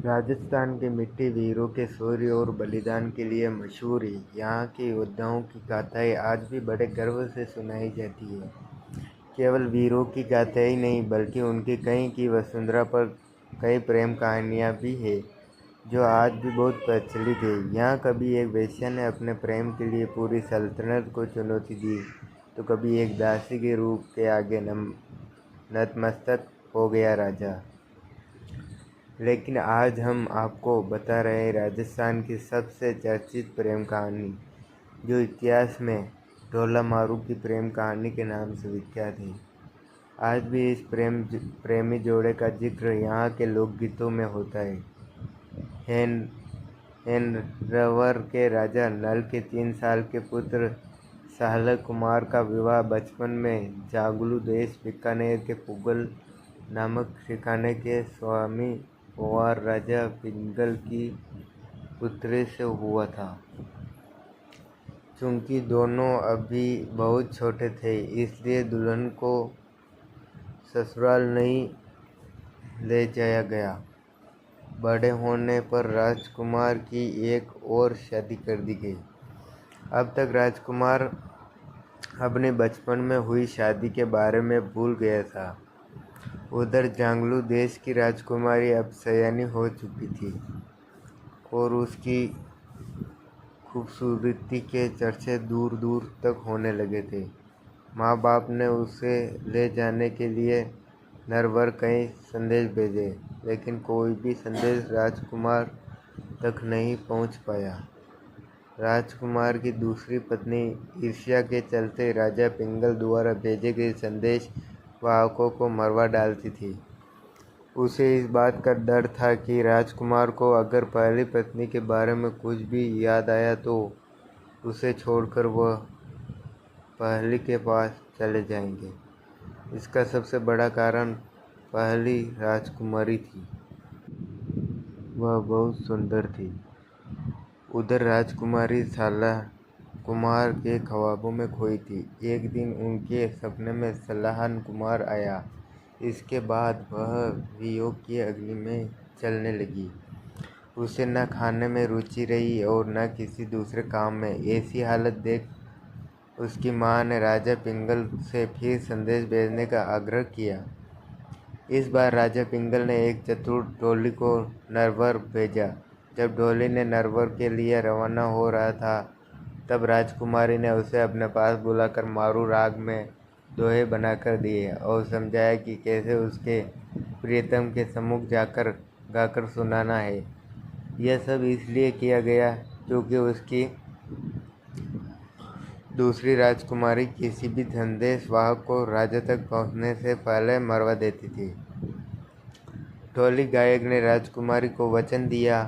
राजस्थान की मिट्टी वीरों के शौर्य और बलिदान के लिए मशहूर है। यहाँ के योद्धाओं की गाथाएं आज भी बड़े गर्व से सुनाई जाती है। केवल वीरों की गाथाएं ही नहीं, बल्कि उनकी कई की वसुंधरा पर कई प्रेम कहानियाँ भी है जो आज भी बहुत प्रचलित है। यहाँ कभी एक वेश्या ने अपने प्रेम के लिए पूरी सल्तनत को चुनौती दी, तो कभी एक दासी के रूप के आगे नतमस्तक हो गया राजा। लेकिन आज हम आपको बता रहे हैं राजस्थान की सबसे चर्चित प्रेम कहानी, जो इतिहास में ढोला मारू की प्रेम कहानी के नाम से विख्यात है। आज भी इस प्रेमी जोड़े का जिक्र यहाँ के लोकगीतों में होता है। हेनरवर के राजा नल के 3 साल के पुत्र साहल कुमार का विवाह बचपन में जागलू देश बीकानेर के पुगल नामक ठिकाने के स्वामी और राजा पिंगल की पुत्री से हुआ था। चूंकि दोनों अभी बहुत छोटे थे, इसलिए दुल्हन को ससुराल नहीं ले जाया गया। बड़े होने पर राजकुमार की एक और शादी कर दी गई। अब तक राजकुमार अपने बचपन में हुई शादी के बारे में भूल गया था। उधर जांगलू देश की राजकुमारी अब सयानी हो चुकी थी और उसकी खूबसूरती के चर्चे दूर दूर तक होने लगे थे। माँ बाप ने उसे ले जाने के लिए नरवर कई संदेश भेजे, लेकिन कोई भी संदेश राजकुमार तक नहीं पहुँच पाया। राजकुमार की दूसरी पत्नी ईर्ष्या के चलते राजा पिंगल द्वारा भेजे गए संदेश वाहकों को मरवा डालती थी। उसे इस बात का डर था कि राजकुमार को अगर पहली पत्नी के बारे में कुछ भी याद आया तो उसे छोड़कर वह पहली के पास चले जाएंगे। इसका सबसे बड़ा कारण पहली राजकुमारी थी। वह बहुत सुंदर थी। उधर राजकुमारी साला कुमार के ख्वाबों में खोई थी। एक दिन उनके सपने में सलाहन कुमार आया। इसके बाद वह वियोग की अग्नि में जलने लगी। उसे न खाने में रुचि रही और न किसी दूसरे काम में। ऐसी हालत देख उसकी माँ ने राजा पिंगल से फिर संदेश भेजने का आग्रह किया। इस बार राजा पिंगल ने एक चतुर ढोली को नरवर भेजा। जब ढोली ने नरवर के लिए रवाना हो रहा था, तब राजकुमारी ने उसे अपने पास बुलाकर मारू राग में दोहे बनाकर दिए और समझाया कि कैसे उसके प्रियतम के सम्मुख जाकर गाकर सुनाना है। यह सब इसलिए किया गया क्योंकि उसकी दूसरी राजकुमारी किसी भी संदेश वाहक को राजा तक पहुंचने से पहले मरवा देती थी। ढोली गायक ने राजकुमारी को वचन दिया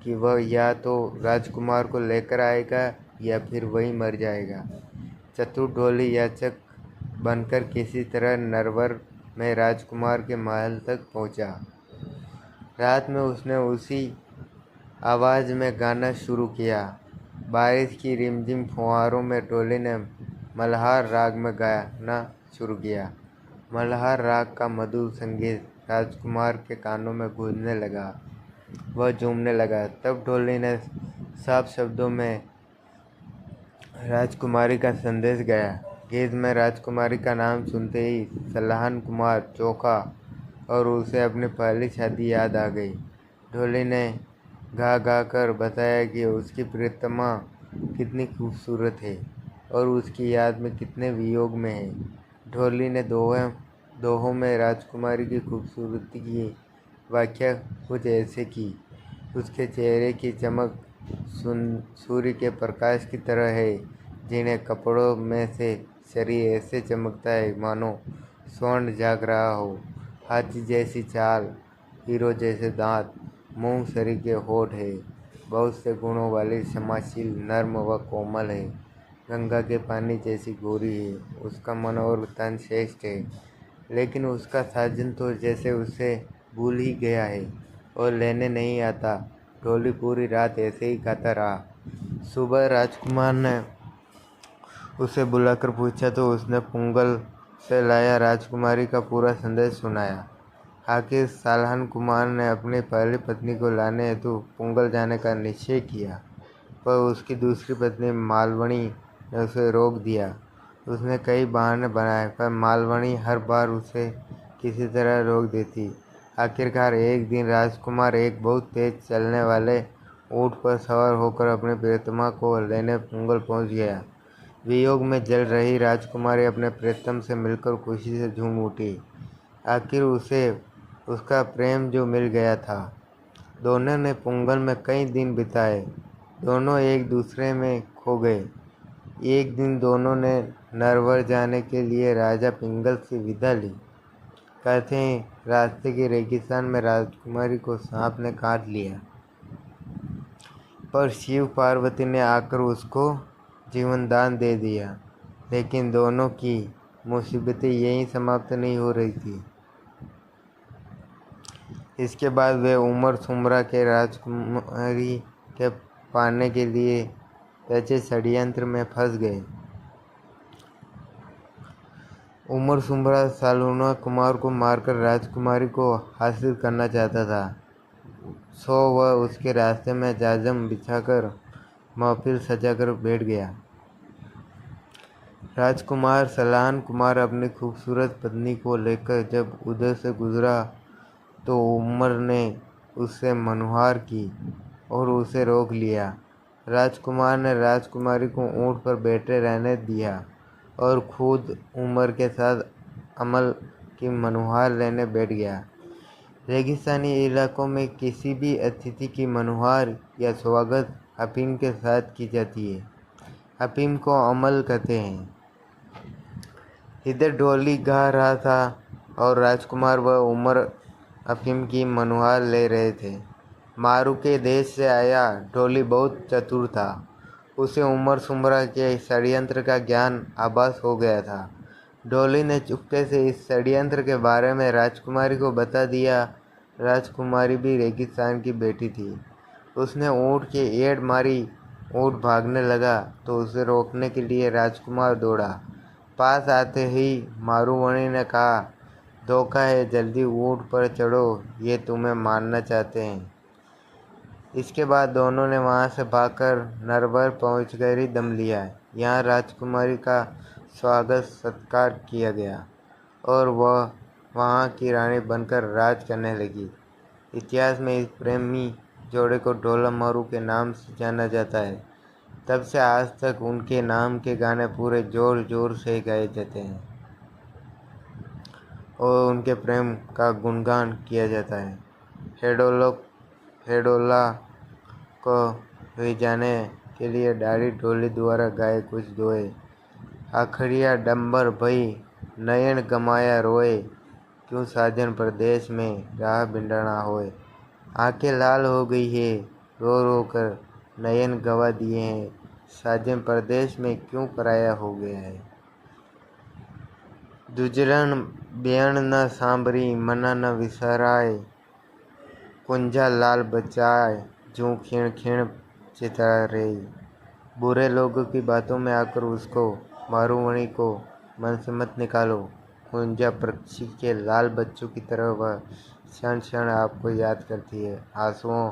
कि वह या तो राजकुमार को लेकर आएगा या फिर वही मर जाएगा। चतुर ढोली याचक बनकर किसी तरह नरवर में राजकुमार के महल तक पहुंचा। रात में उसने उसी आवाज़ में गाना शुरू किया। बारिश की रिमझिम फुहारों में ढोली ने मल्हार राग में गाना शुरू किया। मल्हार राग का मधुर संगीत राजकुमार के कानों में गूंजने लगा। वह झूमने लगा। तब ढोली ने साफ शब्दों में राजकुमारी का संदेश गाया। गीत में राजकुमारी का नाम सुनते ही सलाहन कुमार चौंका और उसे अपनी पहली शादी याद आ गई। ढोली ने गा गा कर बताया कि उसकी प्रियतमा कितनी खूबसूरत है और उसकी याद में कितने वियोग में है। ढोली ने दोहों में राजकुमारी की खूबसूरती की व्याख्या कुछ ऐसे की। उसके चेहरे की चमक सूर्य के प्रकाश की तरह है, जिन्हें कपड़ों में से शरीर ऐसे चमकता है मानो स्वर्ण जाग रहा हो। हाथी जैसी चाल, हीरो जैसे दांत, मुँह सरी के होठ है। बहुत से गुणों वाली, क्षमाशील, नर्म व कोमल है। गंगा के पानी जैसी गोरी है। उसका मन और तन श्रेष्ठ है, लेकिन उसका साजन तो जैसे उसे भूल ही गया है और लेने नहीं आता। ढोली पूरी रात ऐसे ही गाता रहा। सुबह राजकुमार ने उसे बुलाकर पूछा तो उसने पुंगल से लाया राजकुमारी का पूरा संदेश सुनाया। आखिर सालहन कुमार ने अपनी पहली पत्नी को लाने हेतु पुंगल जाने का निश्चय किया, पर उसकी दूसरी पत्नी मालवणी ने उसे रोक दिया। उसने कई बहाने बनाए, पर मालवणी हर बार उसे किसी तरह रोक देती। आखिरकार एक दिन राजकुमार एक बहुत तेज चलने वाले ऊँट पर सवार होकर अपनी प्रियतमा को लेने पुंगल पहुंच गया। वियोग में जल रही राजकुमारी अपने प्रियतम से मिलकर खुशी से झूम उठी। आखिर उसे उसका प्रेम जो मिल गया था। दोनों ने पुंगल में कई दिन बिताए। दोनों एक दूसरे में खो गए। एक दिन दोनों ने नरवर जाने के लिए राजा पिंगल से विदा ली। कहते हैं रास्ते के रेगिस्तान में राजकुमारी को सांप ने काट लिया, पर शिव पार्वती ने आकर उसको जीवन दान दे दिया। लेकिन दोनों की मुसीबतें यहीं समाप्त नहीं हो रही थी। इसके बाद वे उमर सुमरा के राजकुमारी के पाने के लिए रचे षड्यंत्र में फंस गए। उमर सुमरा सालूना कुमार को मारकर राजकुमारी को हासिल करना चाहता था, सो वह उसके रास्ते में जाजम बिछाकर महफिल सजाकर बैठ गया। राजकुमार सलाहन कुमार अपनी खूबसूरत पत्नी को लेकर जब उधर से गुजरा तो उमर ने उससे मनुहार की और उसे रोक लिया। राजकुमार ने राजकुमारी को ऊँट पर बैठे रहने दिया और खुद उमर के साथ अमल की मनुहार लेने बैठ गया। रेगिस्तानी इलाकों में किसी भी अतिथि की मनुहार या स्वागत अफीम के साथ की जाती है। अफीम को अमल कहते हैं। इधर ढोली गा रहा था और राजकुमार व उमर अफीम की मनुहार ले रहे थे। मारू के देश से आया ढोली बहुत चतुर था। उसे उमर सुमरा के षड्यंत्र का ज्ञान आभास हो गया था। ढोली ने चुपके से इस षड्यंत्र के बारे में राजकुमारी को बता दिया। राजकुमारी भी रेगिस्तान की बेटी थी। उसने ऊँट की एड़ मारी। ऊँट भागने लगा तो उसे रोकने के लिए राजकुमार दौड़ा। पास आते ही मारूवणी ने कहा, धोखा है, जल्दी ऊँट पर चढ़ो, ये तुम्हें मारना चाहते हैं। इसके बाद दोनों ने वहां से भागकर नरवर पहुंचकर ही दम लिया। यहाँ राजकुमारी का स्वागत सत्कार किया गया और वह वहाँ की रानी बनकर राज करने लगी। इतिहास में इस प्रेमी जोड़े को ढोला मारू के नाम से जाना जाता है। तब से आज तक उनके नाम के गाने पूरे जोर जोर से गाए जाते हैं और उनके प्रेम का गुणगान किया जाता है। हेडोला को रिझाने के लिए डाड़ी ढोली द्वारा गाए कुछ दोहे। आखड़िया डंबर भई नयन गमाया रोए, क्यों साजन परदेश में राह भिंडना होए। आंखें लाल हो गई है रो रो कर, नयन गवा दिए हैं, साजन परदेश में क्यों पराया हो गया है। दुजरन बेण न सांभरी मना न विसराय, कुंजा लाल बचाए जूं खीण खीण चिता रे। बुरे लोगों की बातों में आकर उसको मारूवणी को मन से मत निकालो। कुंजा पक्षी के लाल बच्चों की तरह वह क्षण क्षण आपको याद करती है। आंसुओं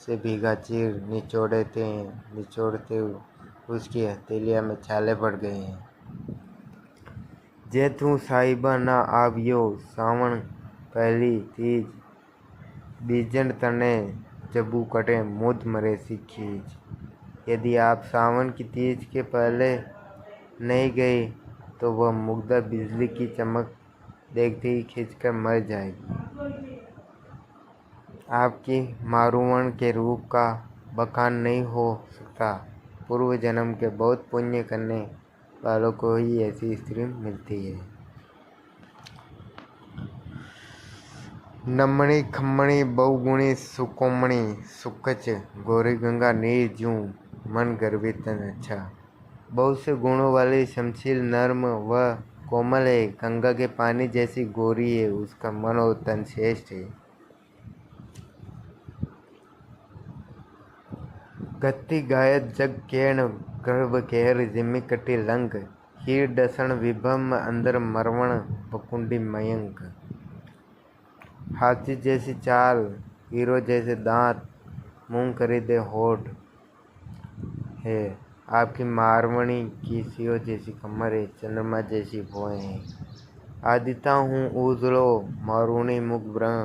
से भीगा चीर निचोड़ते उसकी हथेलियां में छाले पड़ गए हैं। जे तू साहिबा ना आवियो, सावण पहली तीज, बीजन तने जबू कटे मुद मरे सी खींच। यदि आप सावन की तीज के पहले नहीं गए तो वह मुग्धा बिजली की चमक देखते ही खींचकर मर जाएगी। आपकी मारूवण के रूप का बखान नहीं हो सकता। पूर्व जन्म के बहुत पुण्य करने वालों को ही ऐसी स्त्री मिलती है। नमणी खम्मणी बहुगुणी सुकोमणी, सुकच गोरी गंगा नीर जूं, मन गर्वित तन अच्छा। बहुत से गुणों वाली शमशील नर्म व कोमल है। गंगा के पानी जैसी गोरी है, उसका मन और तन श्रेष्ठ है। गति गायत जग केण गर्भ केहर जिम्मी कटी लंक, हीर डसण विभम अंदर मरवण बकुंडी मयंक। हाथी जैसी चाल, हीरो जैसे दांत, मूंग खरीदे होठ है। आपकी मारवणी की सीओ जैसी कमर है, चंद्रमा जैसी भुएं हैं। आदिता हूँ उजलो मारूणी मुख ब्रह,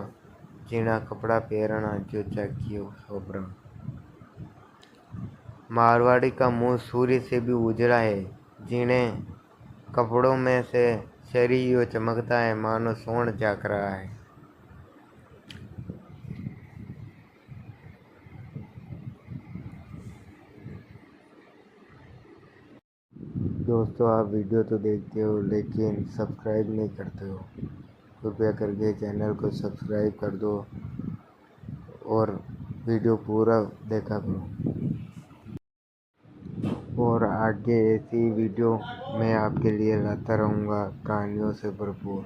जीना कपड़ा पहरना जो चाहिए सोब्रह। मारवाड़ी का मुंह सूर्य से भी उजला है, जिन्हें कपड़ों में से शरीर यो चमकता है मानो स्वर्ण झांक रहा है। दोस्तों, आप वीडियो तो देखते हो लेकिन सब्सक्राइब नहीं करते हो। कृपया करके चैनल को सब्सक्राइब कर दो और वीडियो पूरा देखा करो। और आगे ऐसी वीडियो मैं आपके लिए लाता रहूँगा, कहानियों से भरपूर।